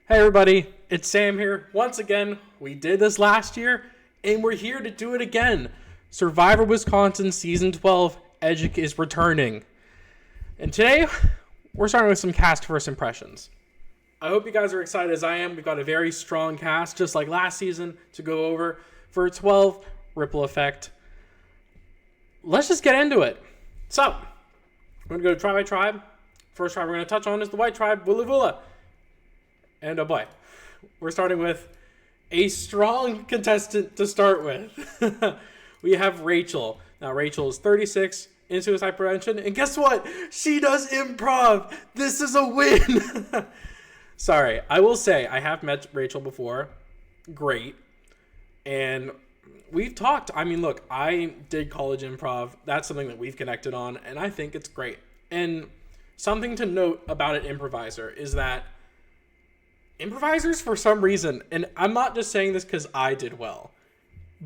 Hey everybody, it's Sam here. Once again, we did this last year, and we're here to do it again. Survivor Wisconsin Season 12, Edgic is returning. And today, we're starting with some cast first impressions. I hope you guys are excited as I am. We've got a very strong cast, just like last season, to go over for 12 Ripple Effect. Let's just get into it. So, we're going to go tribe by tribe. First tribe we're going to touch on is the white tribe, Willa Vula. And oh boy, we're starting with a strong contestant to start with. We have Rachel. Now, Rachel is 36 in suicide prevention, and guess what? She does improv. This is a win. Sorry, I will say I have met Rachel before. Great. And we've talked. I mean, look, I did college improv. That's something that we've connected on, and I think it's great. And something to note about an improviser is that improvisers, for some reason, and I'm not just saying this because I did well,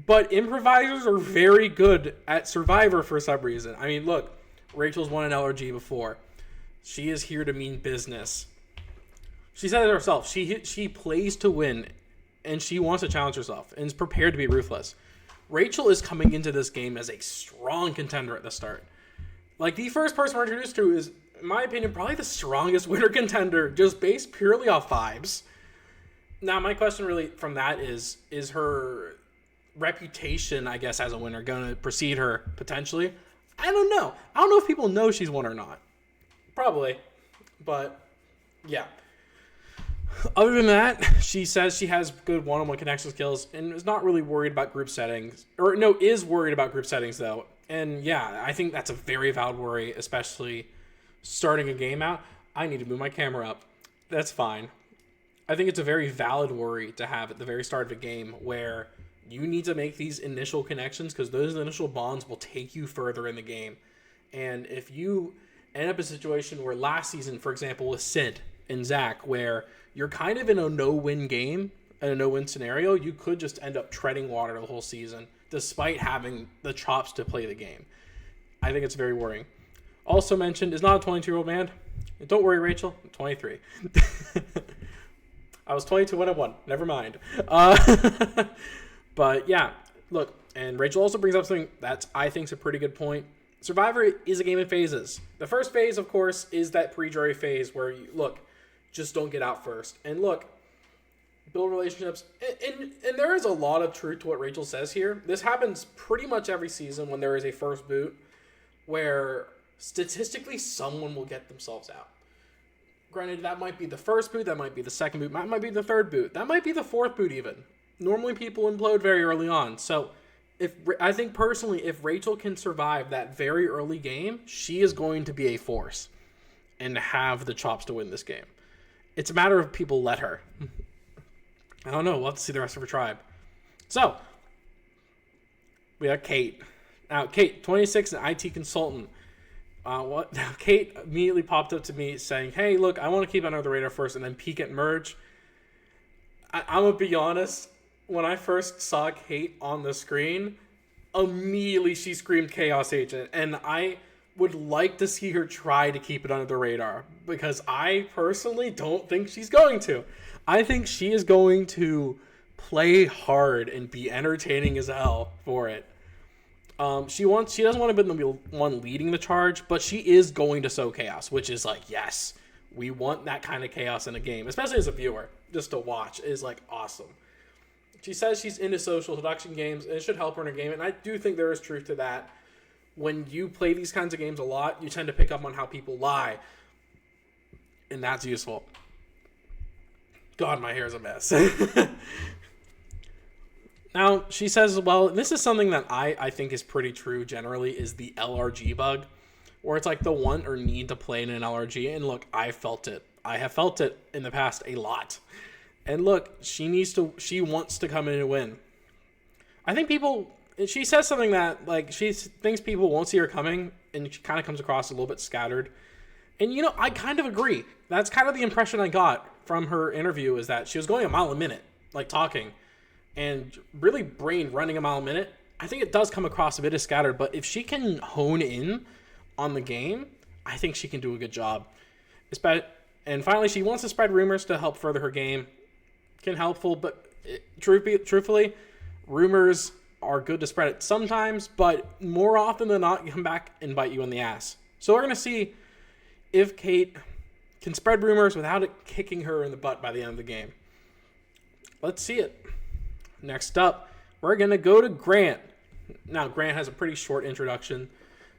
but improvisers are very good at Survivor for some reason. I mean, look, Rachel's won an LRG before. She is here to mean business. She said it herself. She plays to win, and she wants to challenge herself, and is prepared to be ruthless. Rachel is coming into this game as a strong contender at the start. Like, the first person we're introduced to is, in my opinion, probably the strongest winner contender, just based purely off vibes. Now, my question really from that is her reputation, I guess, as a winner going to precede her potentially? I don't know. I don't know if people know she's won or not. Probably. But, yeah. Other than that, she says she has good one-on-one connection skills and is not really worried about group settings. Or, no, is worried about group settings, though. And, yeah, I think that's a very valid worry, especially starting a game out. I need to move my camera up. That's fine. I think it's a very valid worry to have at the very start of a game where you need to make these initial connections because those initial bonds will take you further in the game. And if you end up in a situation where last season, for example, with Sid and Zach, where you're kind of in a no-win game, in a no-win scenario, you could just end up treading water the whole season despite having the chops to play the game. I think it's very worrying. Also mentioned is not a 22-year-old man. And don't worry, Rachel, I'm 23. I was 22 when I won. Never mind. But yeah, look, and Rachel also brings up something that I think is a pretty good point. Survivor is a game in phases. The first phase, of course, is that pre-jury phase where you, look, just don't get out first. And look, build relationships. And there is a lot of truth to what Rachel says here. This happens pretty much every season when there is a first boot where statistically someone will get themselves out. Granted, that might be the first boot, that might be the second boot, that might be the third boot, that might be the fourth boot even. Normally people implode very early on. So I think personally, if Rachel can survive that very early game, she is going to be a force and have the chops to win this game. It's a matter of people let her. I don't know. We'll have to see the rest of her tribe. So, we have Kate. Now, Kate, 26, an IT consultant. Kate immediately popped up to me saying, hey, look, I want to keep under the radar first and then peek at merge. I'm going to be honest. When I first saw Kate on the screen, immediately she screamed Chaos Agent. And I would like to see her try to keep it under the radar because I personally don't think she's going to. I think she is going to play hard and be entertaining as hell for it. She doesn't want to be the one leading the charge, but she is going to sow chaos, which is like, yes, we want that kind of chaos in a game, especially as a viewer, just to watch is like awesome. She says she's into social seduction games, and it should help her in a game, and I do think there is truth to that. When you play these kinds of games a lot, you tend to pick up on how people lie, and that's useful. God, my hair is a mess. Now, she says, well, this is something that I think is pretty true generally, is the LRG bug, where it's like the want or need to play in an LRG. And look, I felt it. I have felt it in the past a lot. And look, she wants to come in and win. I think she says something that, like, she thinks people won't see her coming, and she kind of comes across a little bit scattered. And, you know, I kind of agree. That's kind of the impression I got from her interview, is that she was going a mile a minute, like talking. And really brain running a mile a minute, I think it does come across a bit as scattered. But if she can hone in on the game, I think she can do a good job. And finally, she wants to spread rumors to help further her game. Can helpful, but truthfully, rumors are good to spread it sometimes, but more often than not, you come back and bite you in the ass. So we're going to see if Kate can spread rumors without it kicking her in the butt by the end of the game. Let's see it. Next up, we're going to go to Grant. Now, Grant has a pretty short introduction.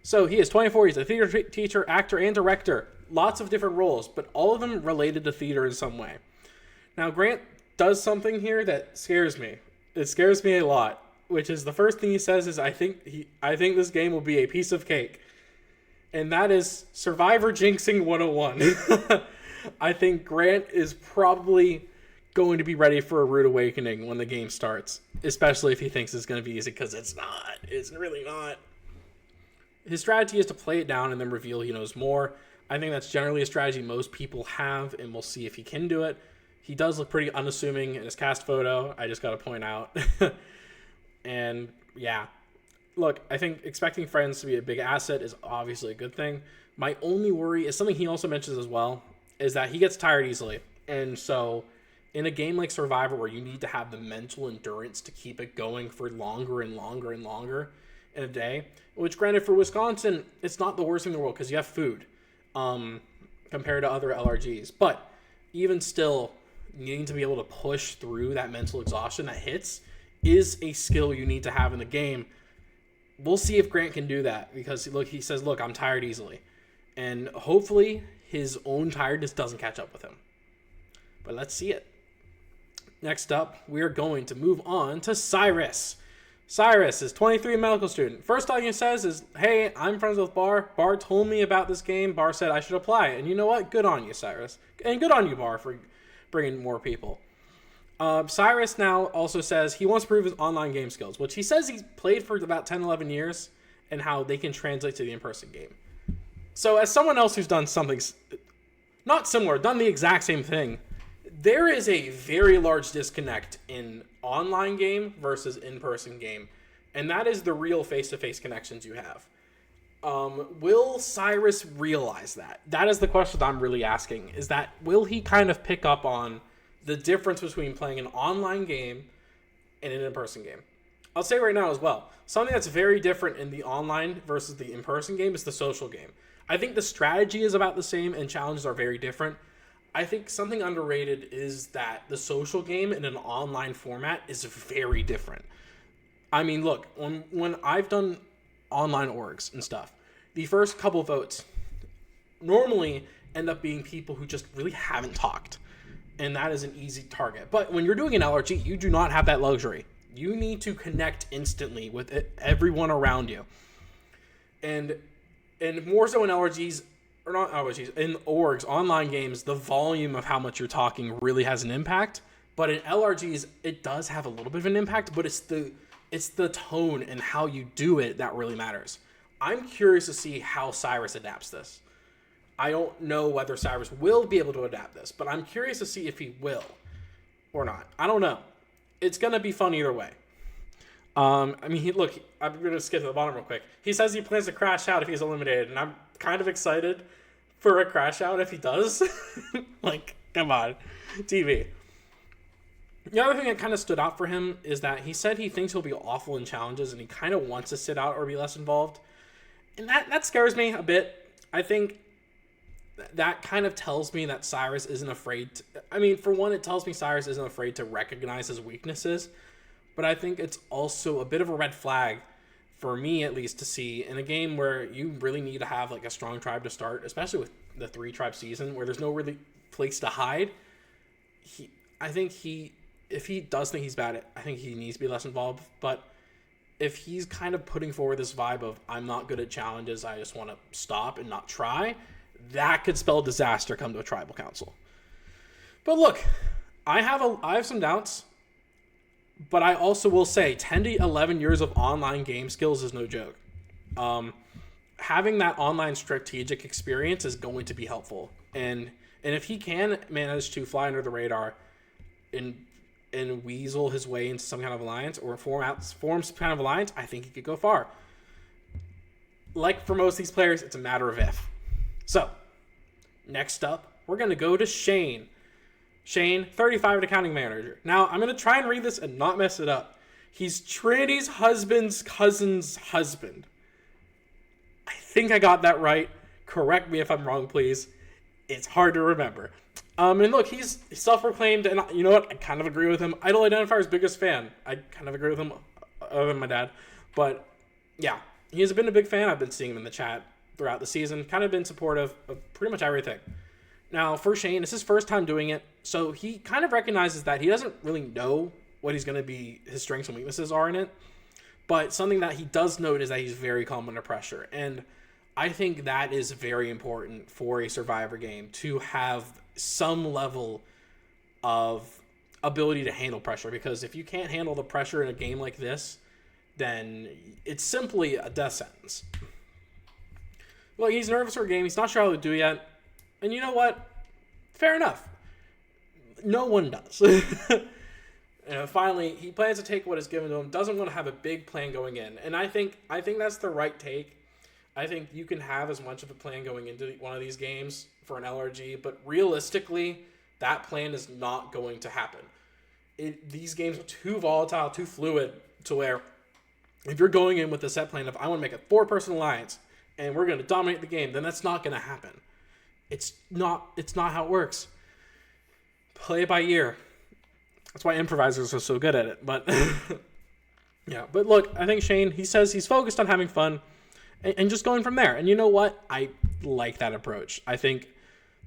So he is 24. He's a theater teacher, actor, and director. Lots of different roles, but all of them related to theater in some way. Now, Grant does something here that scares me. It scares me a lot, which is the first thing he says is, I think this game will be a piece of cake. And that is Survivor Jinxing 101. I think Grant is probably going to be ready for a rude awakening when the game starts, especially if he thinks it's going to be easy, because it's not. It's really not. His strategy is to play it down and then reveal he knows more. I think that's generally a strategy most people have, and we'll see if he can do it. He does look pretty unassuming in his cast photo, I just got to point out. And yeah, look, I think expecting friends to be a big asset is obviously a good thing. My only worry is something he also mentions as well, is that he gets tired easily. And so in a game like Survivor, where you need to have the mental endurance to keep it going for longer and longer and longer in a day, which granted for Wisconsin, it's not the worst thing in the world because you have food compared to other LRGs. But even still, needing to be able to push through that mental exhaustion that hits is a skill you need to have in the game. We'll see if Grant can do that, because he says, look, I'm tired easily. And hopefully his own tiredness doesn't catch up with him. But let's see it. Next up, we are going to move on to Cyrus. Cyrus is 23, medical student. First thing he says is, hey, I'm friends with Bar. Bar told me about this game. Bar said I should apply. And you know what? Good on you, Cyrus. And good on you, Bar, for bringing more people. Cyrus now also says he wants to prove his online game skills, which he says he's played for about 10, 11 years, and how they can translate to the in-person game. So as someone else who's done something not similar, done the exact same thing, there is a very large disconnect in online game versus in-person game, and that is the real face-to-face connections you have. Will Cyrus realize that? That is the question I'm really asking, is that will he kind of pick up on the difference between playing an online game and an in-person game? I'll say right now as well, something that's very different in the online versus the in-person game is the social game. I think the strategy is about the same and challenges are very different. I think something underrated is that the social game in an online format is very different. I mean, look, when I've done online orgs and stuff, the first couple votes normally end up being people who just really haven't talked, and that is an easy target. But when you're doing an LRG, you do not have that luxury. You need to connect instantly with everyone around you. And more so in LRGs, or not LRGs, in orgs, online games, the volume of how much you're talking really has an impact. But in LRGs, it does have a little bit of an impact, but it's the tone and how you do it that really matters. I'm curious to see how Cyrus adapts this. I don't know whether Cyrus will be able to adapt this, but I'm curious to see if he will or not. I don't know. It's going to be fun either way. I'm going to skip to the bottom real quick. He says he plans to crash out if he's eliminated, and I'm kind of excited for a crash out if he does. Like, come on. TV. The other thing that kind of stood out for him is that he said he thinks he'll be awful in challenges, and he kind of wants to sit out or be less involved. And that scares me a bit. I think that kind of tells me that Cyrus isn't afraid to, for one, it tells me Cyrus isn't afraid to recognize his weaknesses, but I think it's also a bit of a red flag, for me at least, to see in a game where you really need to have like a strong tribe to start, especially with the 3-tribe season where there's no really place to hide. If he does think he's bad, I think he needs to be less involved, but if he's kind of putting forward this vibe of, I'm not good at challenges, I just want to stop and not try, that could spell disaster come to a tribal council. But look, I have some doubts, but I also will say 10 to 11 years of online game skills is no joke. Having that online strategic experience is going to be helpful. And if he can manage to fly under the radar and weasel his way into some kind of alliance or form some kind of alliance, I think he could go far. Like for most of these players, it's a matter of if. So, next up, we're going to go to Shane. Shane, 35 and accounting manager. Now, I'm going to try and read this and not mess it up. He's Trinity's husband's cousin's husband. I think I got that right. Correct me if I'm wrong, please. It's hard to remember. And look, he's self-proclaimed, and you know what? I kind of agree with him. Idol Identifier's biggest fan. I kind of agree with him, other than my dad. But, yeah, he has been a big fan. I've been seeing him in the chat throughout the season. Kind of been supportive of pretty much everything. Now, for Shane, it's his first time doing it, so he kind of recognizes that he doesn't really know what he's going to be, his strengths and weaknesses are in it. But something that he does note is that he's very calm under pressure. And I think that is very important for a Survivor game, to have some level of ability to handle pressure. Because if you can't handle the pressure in a game like this, then it's simply a death sentence. Well, he's nervous for a game. He's not sure how to do it yet. And you know what? Fair enough. No one does. And finally, he plans to take what is given to him. Doesn't want to have a big plan going in. And I think that's the right take. I think you can have as much of a plan going into one of these games for an LRG, but realistically, that plan is not going to happen. These games are too volatile, too fluid, to where if you're going in with a set plan of, I want to make a 4-person alliance, and we're going to dominate the game, then that's not going to happen. It's not how it works. Play it by ear. That's why improvisers are so good at it. But yeah, but look, I think Shane, he says he's focused on having fun and just going from there. And you know what? I like that approach. I think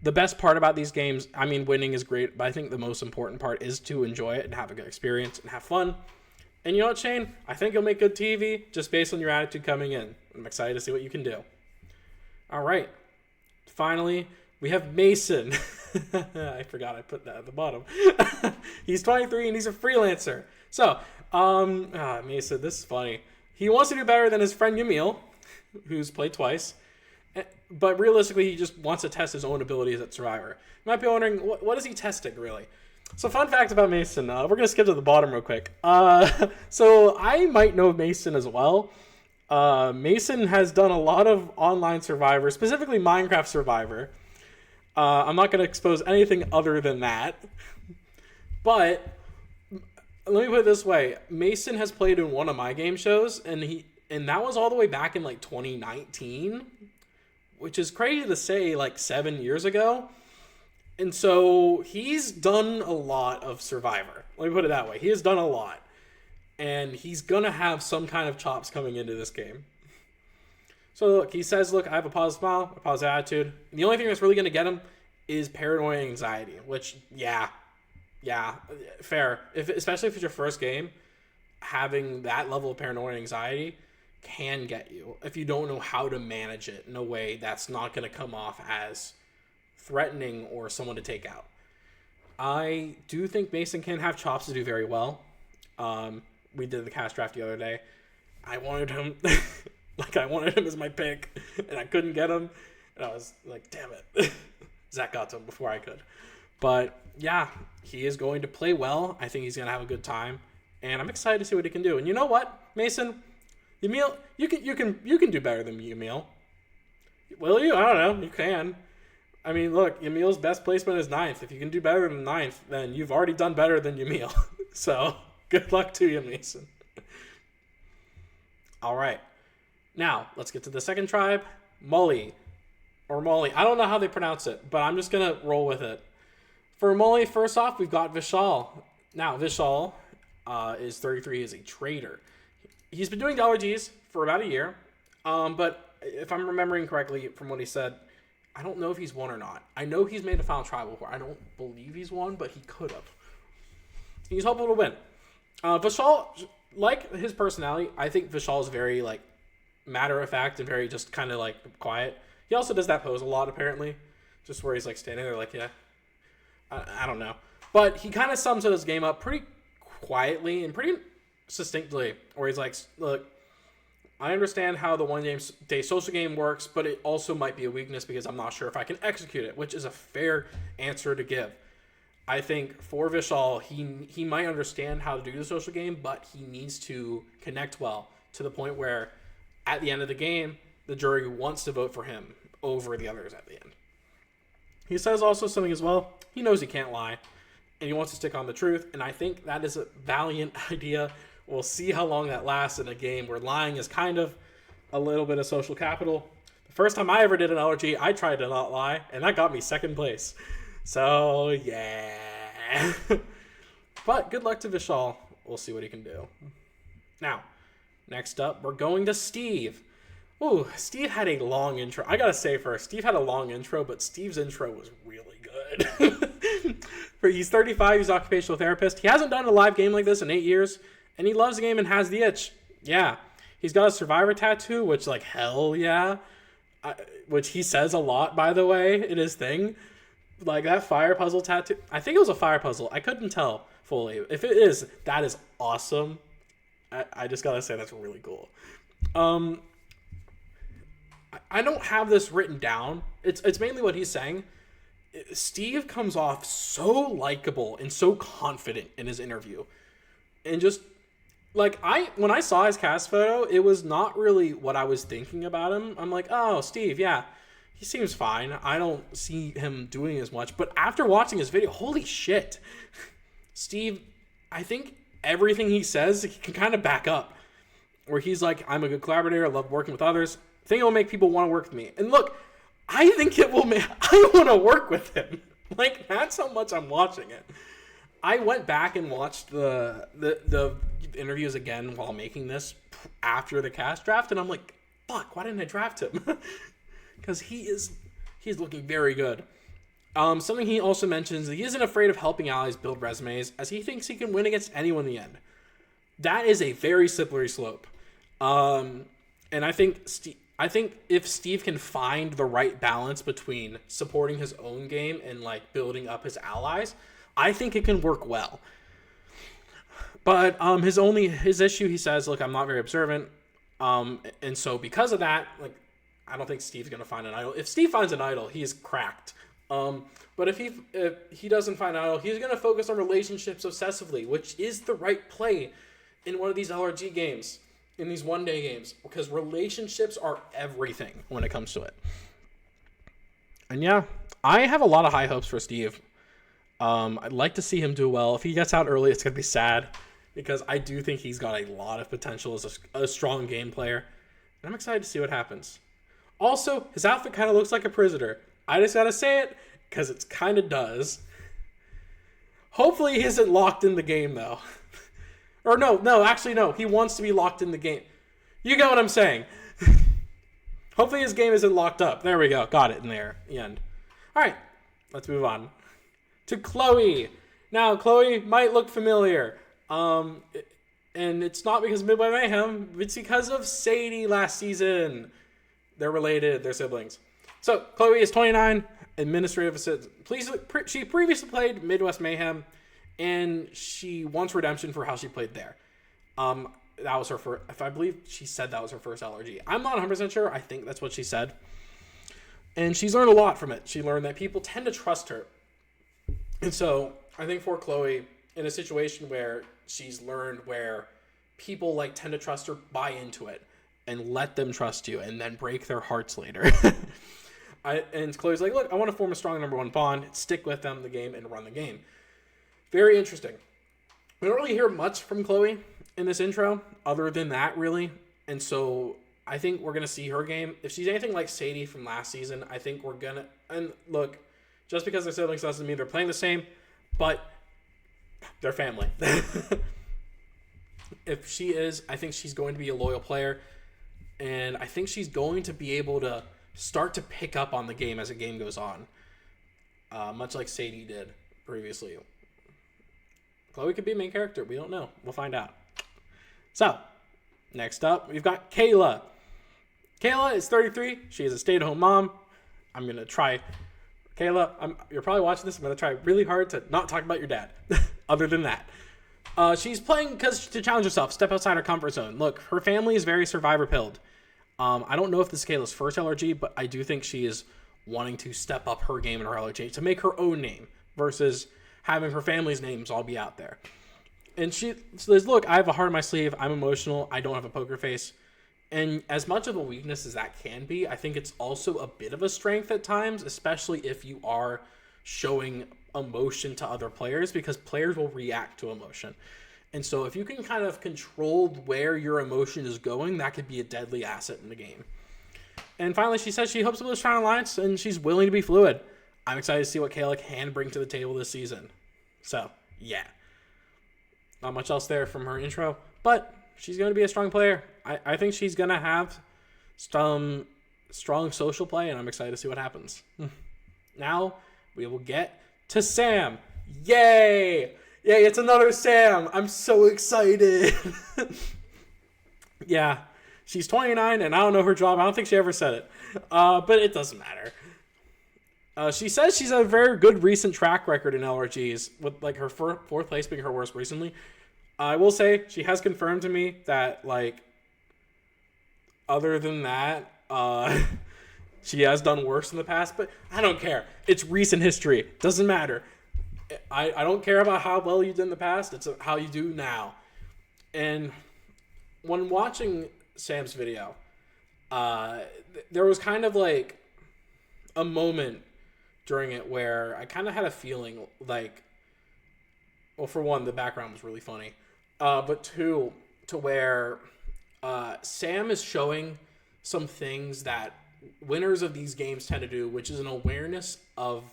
the best part about these games, I mean, winning is great, but I think the most important part is to enjoy it and have a good experience and have fun. And you know what, Shane? I think you'll make good TV just based on your attitude coming in. I'm excited to see what you can do. All right. Finally, we have Mason. I forgot I put that at the bottom. He's 23 and he's a freelancer. So, Mason, this is funny. He wants to do better than his friend Yamil, who's played twice. But realistically, he just wants to test his own abilities at Survivor. You might be wondering, what is he testing, really? So, fun fact about Mason. We're going to skip to the bottom real quick. So, I might know Mason as well. Mason has done a lot of online Survivor, specifically Minecraft Survivor. I'm not going to expose anything other than that. But let me put it this way. Mason has played in one of my game shows, and that was all the way back in like 2019, which is crazy to say, like 7 years ago. And so he's done a lot of Survivor. Let me put it that way. He has done a lot. And he's going to have some kind of chops coming into this game. So look, he says, look, I have a positive smile, a positive attitude. And the only thing that's really going to get him is paranoia and anxiety, which, yeah, fair. Especially if it's your first game, having that level of paranoia and anxiety can get you if you don't know how to manage it in a way that's not going to come off as threatening or someone to take out. I do think Mason can have chops to do very well. We did the cast draft the other day. I wanted him, I wanted him as my pick, and I couldn't get him. And I was like, damn it. Zach got to him before I could. But yeah, he is going to play well. I think he's going to have a good time. And I'm excited to see what he can do. And you know what, Mason? Yamil, you can do better than Yamil. Will you? I don't know. You can. I mean, look, Yamil's best placement is 9th. If you can do better than 9th, then you've already done better than Yamil. So, good luck to you, Mason. All right. Now, let's get to the second tribe, Molly. Or Molly. I don't know how they pronounce it, but I'm just going to roll with it. For Molly, first off, we've got Vishal. Now, Vishal is 33, is a trader. He's been doing LRGs for about a year, but if I'm remembering correctly from what he said, I don't know if he's won or not. I know he's made a final trial before. I don't believe he's won, but he could have. He's hopeful to win. Vishal, like his personality, I think Vishal is very like matter of fact and very just kind of like quiet. He also does that pose a lot apparently, just where he's like standing there like, yeah, I don't know. But he kind of sums his game up pretty quietly and pretty succinctly, where he's like, look, I understand how the one-day social game works, but it also might be a weakness because I'm not sure if I can execute it, which is a fair answer to give. I think for Vishal, he might understand how to do the social game, but he needs to connect well to the point where at the end of the game, the jury wants to vote for him over the others at the end. He says also something as well. He knows he can't lie, and he wants to stick on the truth, and I think that is a valiant idea. We'll see how long that lasts in a game where lying is kind of a little bit of social capital. The first time I ever did an LRG, I tried to not lie, and that got me second place. So, yeah. But good luck to Vishal. We'll see what he can do. Now, next up, we're going to Steve. Ooh, Steve had a long intro. I gotta say first, Steve had a long intro, but Steve's intro was really good. He's 35, he's an occupational therapist. He hasn't done a live game like this in 8 years, and he loves the game and has the itch. Yeah. He's got a Survivor tattoo, which, like, hell yeah. Which he says a lot, by the way, in his thing. Like, that fire puzzle tattoo. I think it was a fire puzzle. I couldn't tell fully. If it is, that is awesome. I just gotta say, that's really cool. I don't have this written down. It's mainly what he's saying. Steve comes off so likable and so confident in his interview. And just, like, when I saw his cast photo, it was not really what I was thinking about him. I'm like, oh, Steve, yeah, he seems fine. I don't see him doing as much. But after watching his video, holy shit. Steve, I think everything he says, he can kind of back up. Where he's like, I'm a good collaborator. I love working with others. I think it will make people want to work with me. And look, I think it will make... I want to work with him. Like, that's how much I'm watching it. I went back and watched the interviews again while making this after the cast draft, and I'm like, fuck, why didn't I draft him? Because he's looking very good. Something he also mentions, he isn't afraid of helping allies build resumes, as he thinks he can win against anyone in the end. That is a very slippery slope. And I think if Steve can find the right balance between supporting his own game and, like, building up his allies, I think it can work well. But his issue, he says, look, I'm not very observant. And so because of that, like, I don't think Steve's going to find an idol. If Steve finds an idol, he's cracked. But if he doesn't find an idol, he's going to focus on relationships obsessively, which is the right play in one of these LRG games, in these one-day games, because relationships are everything when it comes to it. And yeah, I have a lot of high hopes for Steve. I'd like to see him do well. If he gets out early, it's going to be sad, because I do think he's got a lot of potential as a strong game player. And I'm excited to see what happens. Also, his outfit kind of looks like a prisoner. I just got to say it, because it kind of does. Hopefully he isn't locked in the game, though. Or no. He wants to be locked in the game. You get what I'm saying. Hopefully his game isn't locked up. There we go. Got it in there. The end. All right. Let's move on to Chloe. Now, Chloe might look familiar. And it's not because of Midway Mayhem. It's because of Sadie last season. They're related. They're siblings. So, Chloe is 29, administrative assistant. She previously played Midwest Mayhem, and she wants redemption for how she played there. That was her first, if I believe she said that was her first LRG. I'm not 100% sure. I think that's what she said. And she's learned a lot from it. She learned that people tend to trust her. And so I think for Chloe, in a situation where she's learned where people like tend to trust her, buy into it and let them trust you and then break their hearts later. And Chloe's like, look, I want to form a strong number one bond, stick with them, the game, and run the game. Very interesting. We don't really hear much from Chloe in this intro, other than that, really. And so I think we're going to see her game. If she's anything like Sadie from last season, I think we're going to... And look, just because they're siblings doesn't mean they're playing the same, but they're family. If she is, I think she's going to be a loyal player. And I think she's going to be able to start to pick up on the game as the game goes on. Much like Sadie did previously. Chloe could be a main character. We don't know. We'll find out. So, next up, we've got Kayla. Kayla is 33. She is a stay-at-home mom. I'm going to try... Kayla, you're probably watching this. I'm going to try really hard to not talk about your dad. Other than that. She's playing to challenge herself, step outside her comfort zone. Look, her family is very survivor-pilled. I don't know if this is Kayla's first LRG, but I do think she is wanting to step up her game in her LRG to make her own name versus having her family's names all be out there. And she says, look, I have a heart in my sleeve. I'm emotional. I don't have a poker face. And as much of a weakness as that can be, I think it's also a bit of a strength at times, especially if you are showing emotion to other players, because players will react to emotion. And so if you can kind of control where your emotion is going, that could be a deadly asset in the game. And finally, she says she hopes to build a strong alliance and she's willing to be fluid. I'm excited to see what Kayla can bring to the table this season. So, yeah. Not much else there from her intro, but she's going to be a strong player. I think she's going to have some strong social play, and I'm excited to see what happens. Now, we will get to Sam. Yay! Yay, it's another Sam. I'm so excited. Yeah, she's 29, and I don't know her job. I don't think she ever said it, but it doesn't matter. She says she's had a very good recent track record in LRGs, with like her fourth place being her worst recently. I will say she has confirmed to me that, like, other than that, she has done worse in the past, but I don't care. It's recent history. Doesn't matter. I don't care about how well you did in the past. It's how you do now. And when watching Sam's video, there was kind of like a moment during it where I kind of had a feeling like, well, for one, the background was really funny. But two, to where Sam is showing some things that winners of these games tend to do, which is an awareness of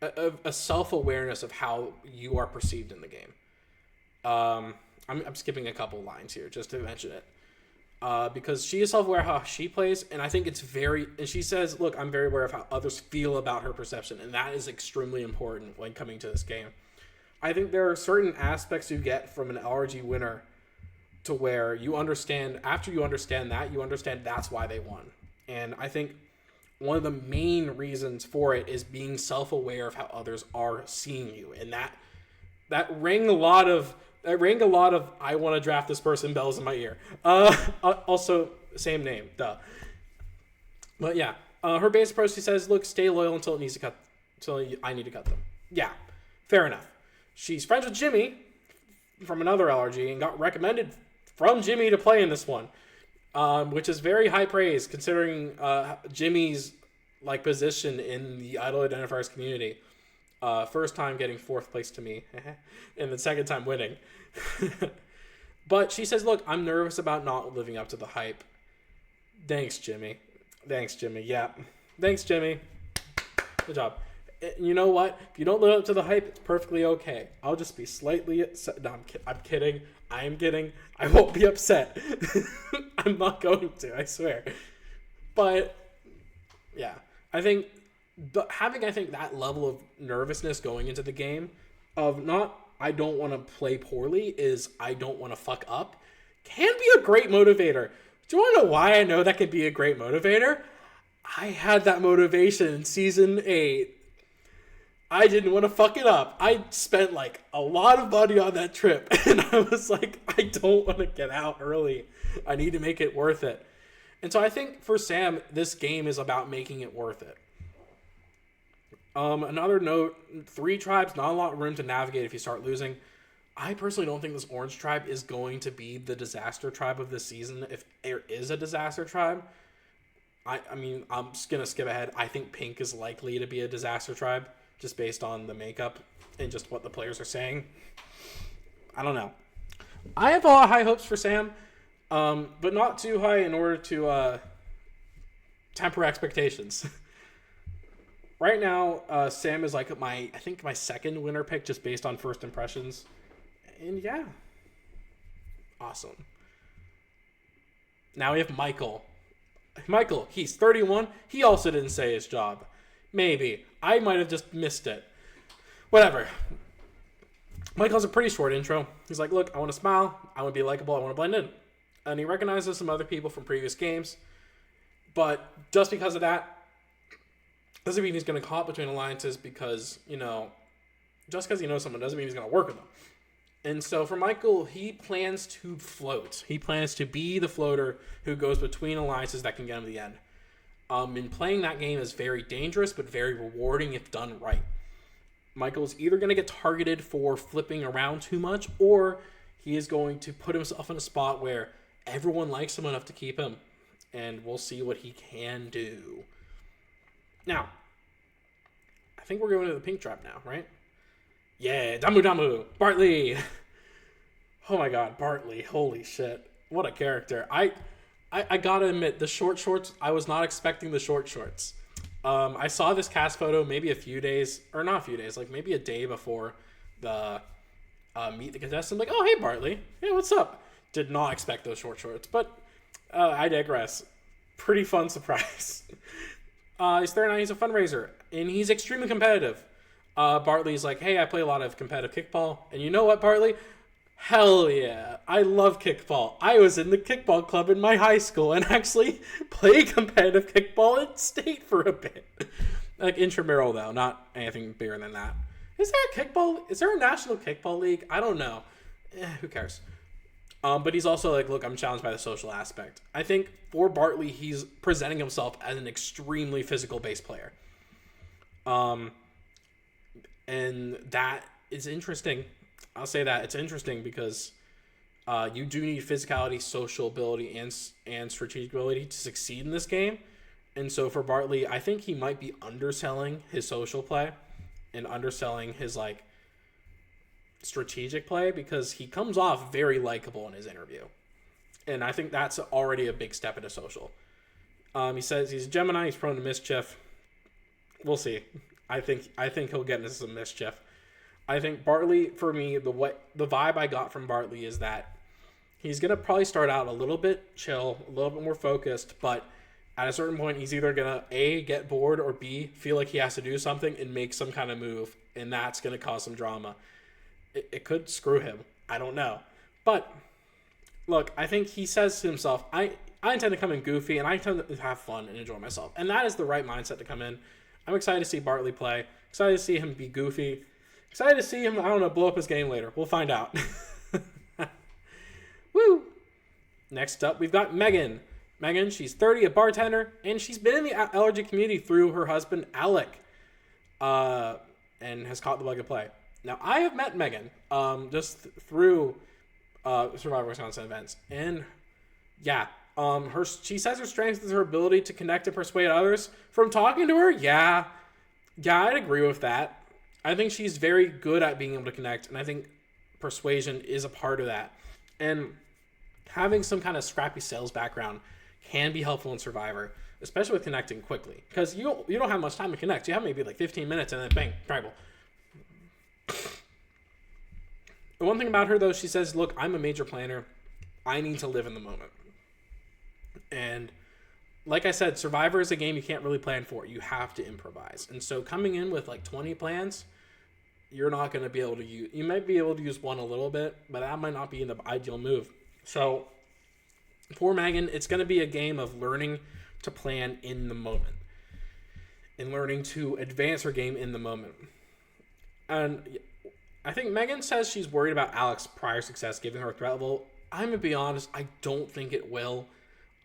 a self-awareness of how you are perceived in the game. I'm skipping a couple lines here just to mention it. Because she is self-aware how she plays, and I think it's and she says, look, I'm very aware of how others feel about her perception, and that is extremely important when coming to this game. I think there are certain aspects you get from an LRG winner to where you understand, after you understand that's why they won. And I think one of the main reasons for it is being self-aware of how others are seeing you. And that rang a lot of I want to draft this person bells in my ear. Also, same name, duh. But yeah, her base approach, she says, look, stay loyal until I need to cut them. Yeah, fair enough. She's friends with Jimmy from another LRG and got recommended from Jimmy to play in this one, which is very high praise considering Jimmy's like position in the idol identifiers community. First time getting fourth place to me, and the second time winning. But she says, look, I'm nervous about not living up to the hype. Thanks, Jimmy. Yeah. Thanks, Jimmy. Good job. You know what? If you don't live up to the hype, it's perfectly okay. I'll just be slightly upset. No, I'm kidding. I won't be upset. I'm not going to, I swear. But, yeah. I think having that level of nervousness going into the game of not I don't want to play poorly is I don't want to fuck up can be a great motivator. Do you want to know why I know that can be a great motivator? I had that motivation in Season 8. I didn't want to fuck it up. I spent like a lot of money on that trip and I was like, I don't want to get out early. I need to make it worth it. And so I think for Sam, this game is about making it worth it. Another note, 3 tribes, not a lot of room to navigate if you start losing. I personally don't think this orange tribe is going to be the disaster tribe of this season. If there is a disaster tribe, I mean, I'm just going to skip ahead. I think pink is likely to be a disaster tribe just based on the makeup and just what the players are saying. I don't know. I have a lot of high hopes for Sam, but not too high in order to temper expectations. Right now, Sam is like my second winner pick just based on first impressions. And yeah. Awesome. Now we have Michael. Michael, he's 31. He also didn't say his job. Maybe. I might have just missed it. Whatever. Michael has a pretty short intro. He's like, look, I want to smile. I want to be likable. I want to blend in. And he recognizes some other people from previous games. But just because of that, doesn't mean he's going to caught between alliances because, just because he knows someone doesn't mean he's going to work with them. And so for Michael, he plans to float. He plans to be the floater who goes between alliances that can get him to the end. And playing that game is very dangerous, but very rewarding if done right. Michael's either going to get targeted for flipping around too much, or he is going to put himself in a spot where everyone likes him enough to keep him, and we'll see what he can do. Now, I think we're going to the pink trap now, right? Yeah, Damu Damu, Bartley. Oh my god, Bartley, holy shit. What a character. I gotta admit, the short shorts, I was not expecting the short shorts. I saw this cast photo maybe a few days, or not a few days, like maybe a day before the Meet the Contestant. Like, oh, hey, Bartley. Hey, what's up? Did not expect those short shorts, but I digress. Pretty fun surprise. He's 39, he's a fundraiser, and he's extremely competitive. Bartley's like, hey, I play a lot of competitive kickball, and you know what, Bartley? Hell yeah, I love kickball. I was in the kickball club in my high school and actually played competitive kickball in state for a bit. Like intramural though, not anything bigger than that. Is there a national kickball league? I don't know. Who cares? But he's also like, look, I'm challenged by the social aspect. I think for Bartley, he's presenting himself as an extremely physical base player. And that is interesting. I'll say that it's interesting because you do need physicality, social ability, and strategic ability to succeed in this game. And so for Bartley, I think he might be underselling his social play and underselling his like strategic play because he comes off very likable in his interview. And I think that's already a big step into social. He says he's a Gemini, he's prone to mischief. We'll see. I think he'll get into some mischief. I think Bartley, for me, the vibe I got from Bartley is that he's going to probably start out a little bit chill, a little bit more focused, but at a certain point, he's either going to, A, get bored, or B, feel like he has to do something and make some kind of move, and that's going to cause some drama. It could screw him. I don't know. But, look, I think he says to himself, I intend to come in goofy, and I intend to have fun and enjoy myself. And that is the right mindset to come in. I'm excited to see Bartley play. Excited to see him be goofy. Excited to see him, I don't know, blow up his game later. We'll find out. Woo! Next up, we've got Megan. Megan, she's 30, a bartender, and she's been in the allergy community through her husband, Alec, and has caught the bug of play. Now, I have met Megan just through Survivor Wisconsin events, and yeah, she says her strength is her ability to connect and persuade others. From talking to her, yeah, I'd agree with that. I think she's very good at being able to connect, and I think persuasion is a part of that. And having some kind of scrappy sales background can be helpful in Survivor, especially with connecting quickly, because you don't have much time to connect. You have maybe like 15 minutes, and then bang, tribal. The one thing about her, though, she says, look, I'm a major planner. I need to live in the moment. And like I said, Survivor is a game you can't really plan for. You have to improvise. And so coming in with like 20 plans, you're not going to be able to use... You might be able to use one a little bit, but that might not be the ideal move. So for Megan, it's going to be a game of learning to plan in the moment and learning to advance her game in the moment. And I think Megan says she's worried about Alex's prior success giving her a threat level. I'm going to be honest, I don't think it will.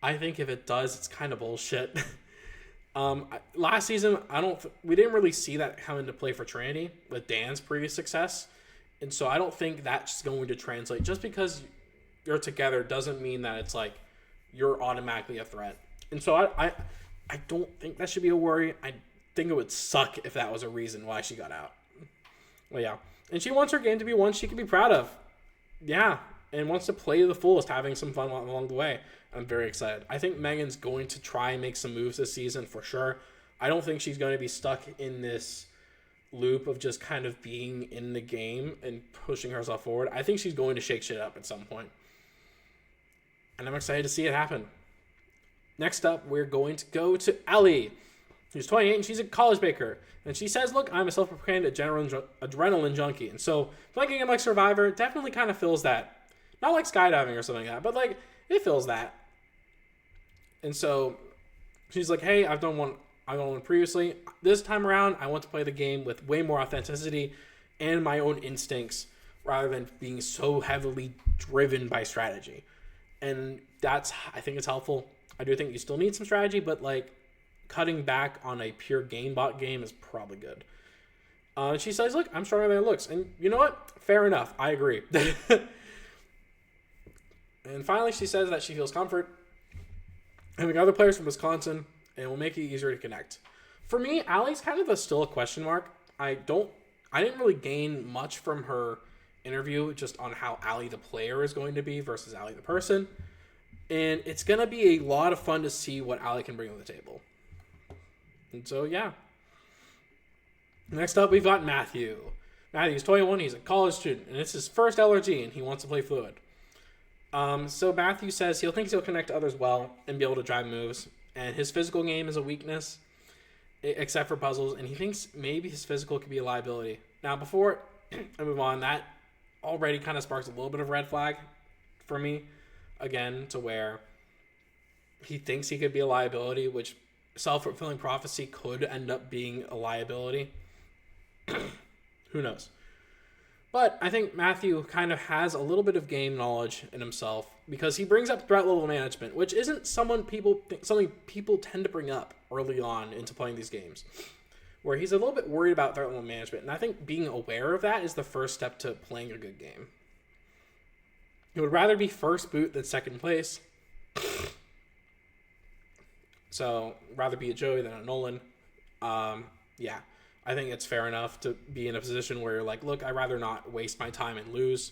I think if it does, it's kind of bullshit. Last season, we didn't really see that come into play for Trinity with Dan's previous success. And so I don't think that's going to translate. Just because you're together doesn't mean that it's like you're automatically a threat. And so I don't think that should be a worry. I think it would suck if that was a reason why she got out. Well, yeah. And she wants her game to be one she can be proud of. Yeah. And wants to play to the fullest, having some fun along the way. I'm very excited. I think Megan's going to try and make some moves this season for sure. I don't think she's going to be stuck in this loop of just kind of being in the game and pushing herself forward. I think she's going to shake shit up at some point. And I'm excited to see it happen. Next up, we're going to go to Ellie, who's 28 and she's a college baker. And she says, look, I'm a self-proclaimed adrenaline junkie. And so playing a game like Survivor definitely kind of fills that. Not like skydiving or something like that, but like it fills that. And so she's like, hey, I've done one previously. This time around, I want to play the game with way more authenticity and my own instincts rather than being so heavily driven by strategy. And I think it's helpful. I do think you still need some strategy, but like cutting back on a pure gamebot game is probably good. She says, look, I'm stronger than it looks. And you know what? Fair enough. I agree. And finally, she says that she feels comfort having other players from Wisconsin and will make it easier to connect. For me, Allie's kind of still a question mark. I didn't really gain much from her interview just on how Allie the player is going to be versus Allie the person. And it's going to be a lot of fun to see what Allie can bring to the table. And so, yeah. Next up, we've got Matthew. Matthew's 21. He's a college student, and it's his first LRG, and he wants to play fluid. So Matthew says he thinks he'll connect to others well and be able to drive moves. And his physical game is a weakness, except for puzzles. And he thinks maybe his physical could be a liability. Now, before I move on, that already kind of sparks a little bit of red flag for me. Again, to where he thinks he could be a liability, which self-fulfilling prophecy could end up being a liability. Who knows? But I think Matthew kind of has a little bit of game knowledge in himself because he brings up threat level management, which isn't something people tend to bring up early on into playing these games, where he's a little bit worried about threat level management. And I think being aware of that is the first step to playing a good game. He would rather be first boot than second place. So, rather be a Joey than a Nolan. Yeah, I think it's fair enough to be in a position where you're like, look, I'd rather not waste my time and lose.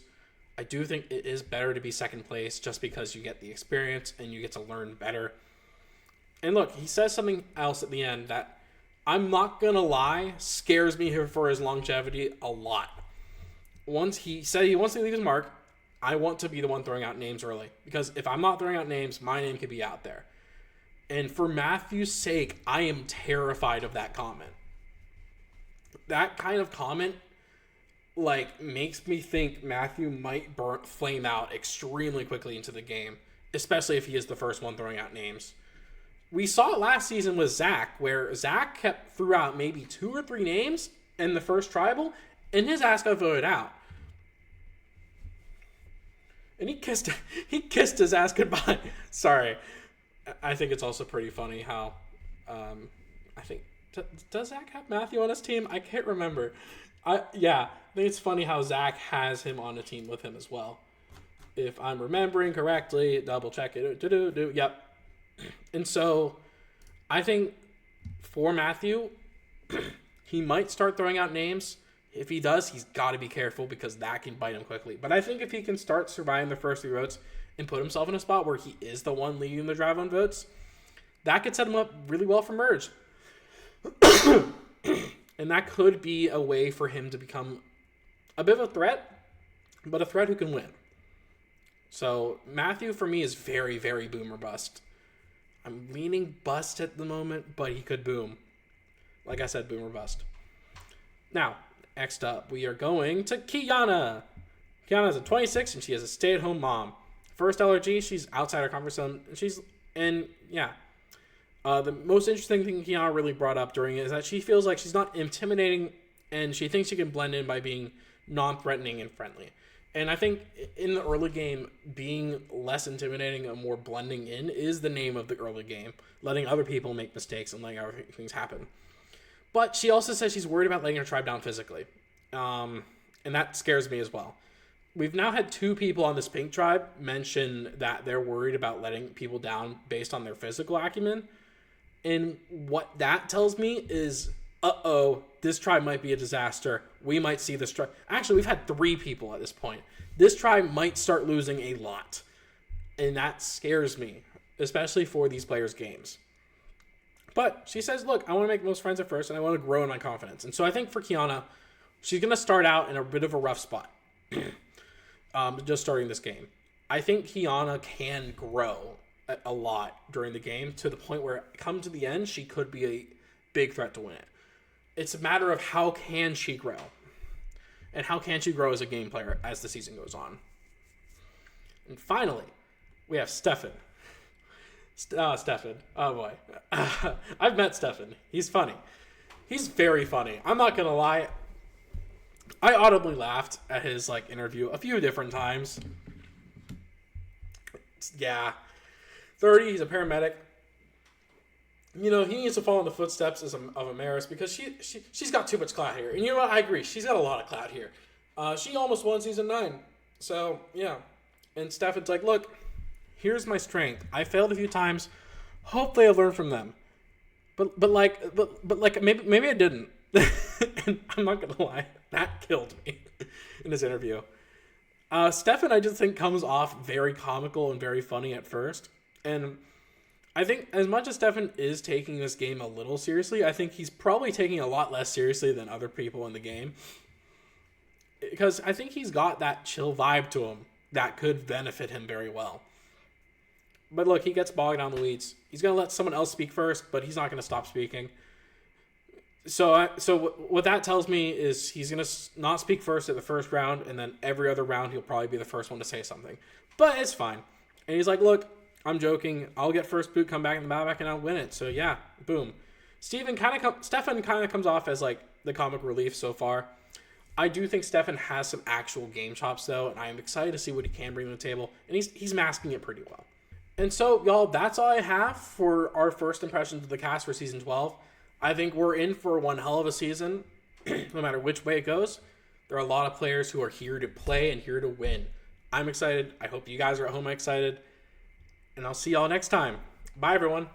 I do think it is better to be second place just because you get the experience and you get to learn better. And look, he says something else at the end that, I'm not going to lie, scares me here for his longevity a lot. Once he said he wants to leave his mark, I want to be the one throwing out names early. Because if I'm not throwing out names, my name could be out there. And for Matthew's sake, I am terrified of that comment. That kind of comment, makes me think Matthew might flame out extremely quickly into the game. Especially if he is the first one throwing out names. We saw it last season with Zach, where Zach threw out maybe 2 or 3 names in the first tribal, and his ass got voted out. And he kissed his ass goodbye. Sorry. I think it's also pretty funny how, I think, does Zach have Matthew on his team? I can't remember. I think it's funny how Zach has him on a team with him as well. If I'm remembering correctly, double check it. Yep. And so, I think for Matthew, he might start throwing out names. If he does, he's got to be careful because that can bite him quickly. But I think if he can start surviving the first 3 votes and put himself in a spot where he is the one leading the drive on votes, that could set him up really well for Merge. And that could be a way for him to become a bit of a threat, but a threat who can win. So Matthew, for me, is very, very boom or bust. I'm leaning bust at the moment, but he could boom. Like I said, boom or bust. Now, next up, we are going to Kiana. Kiana's a 26, and she is a stay-at-home mom. First LRG, she's outside her comfort zone. The most interesting thing Kiana really brought up during it is that she feels like she's not intimidating, and she thinks she can blend in by being non-threatening and friendly. And I think in the early game, being less intimidating and more blending in is the name of the early game. Letting other people make mistakes and letting other things happen. But she also says she's worried about letting her tribe down physically. And that scares me as well. We've now had 2 people on this pink tribe mention that they're worried about letting people down based on their physical acumen. And what that tells me is, this tribe might be a disaster. We might see this tribe. Actually, we've had 3 people at this point. This tribe might start losing a lot. And that scares me, especially for these players' games. But she says, look, I want to make most friends at first, and I want to grow in my confidence. And so I think for Kiana, she's going to start out in a bit of a rough spot. Just starting this game. I think Kiana can grow a lot during the game to the point where, come to the end, she could be a big threat to win it. It's a matter of how can she grow. And how can she grow as a game player as the season goes on. And finally, we have Stefan. Stefan. Oh, boy. I've met Stefan. He's funny. He's very funny. I'm not going to lie. I audibly laughed at his interview a few different times. Yeah. 30, he's a paramedic. He needs to follow in the footsteps of Amaris because she's got too much clout here. And you know what? I agree. She's got a lot of clout here. She almost won Season 9. So, yeah. And Stefan's like, look, Here's my strength. I failed a few times. Hopefully I learned from them. But maybe I didn't. And I'm not gonna lie, that killed me in this interview. Stefan, I just think, comes off very comical and very funny at first. And I think as much as Stefan is taking this game a little seriously, I think he's probably taking it a lot less seriously than other people in the game. Because I think he's got that chill vibe to him that could benefit him very well. But look, he gets bogged down the weeds. He's going to let someone else speak first, but he's not going to stop speaking. So what that tells me is he's going to not speak first at the first round, and then every other round he'll probably be the first one to say something. But it's fine. And he's like, look, I'm joking. I'll get first boot, come back in the back, and I'll win it. So yeah, boom. Stefan kind of comes off as like the comic relief so far. I do think Stefan has some actual game chops though, and I'm excited to see what he can bring to the table. And he's masking it pretty well. And so, y'all, that's all I have for our first impressions of the cast for Season 12. I think we're in for one hell of a season, no matter which way it goes. There are a lot of players who are here to play and here to win. I'm excited. I hope you guys are at home excited. And I'll see y'all next time. Bye, everyone.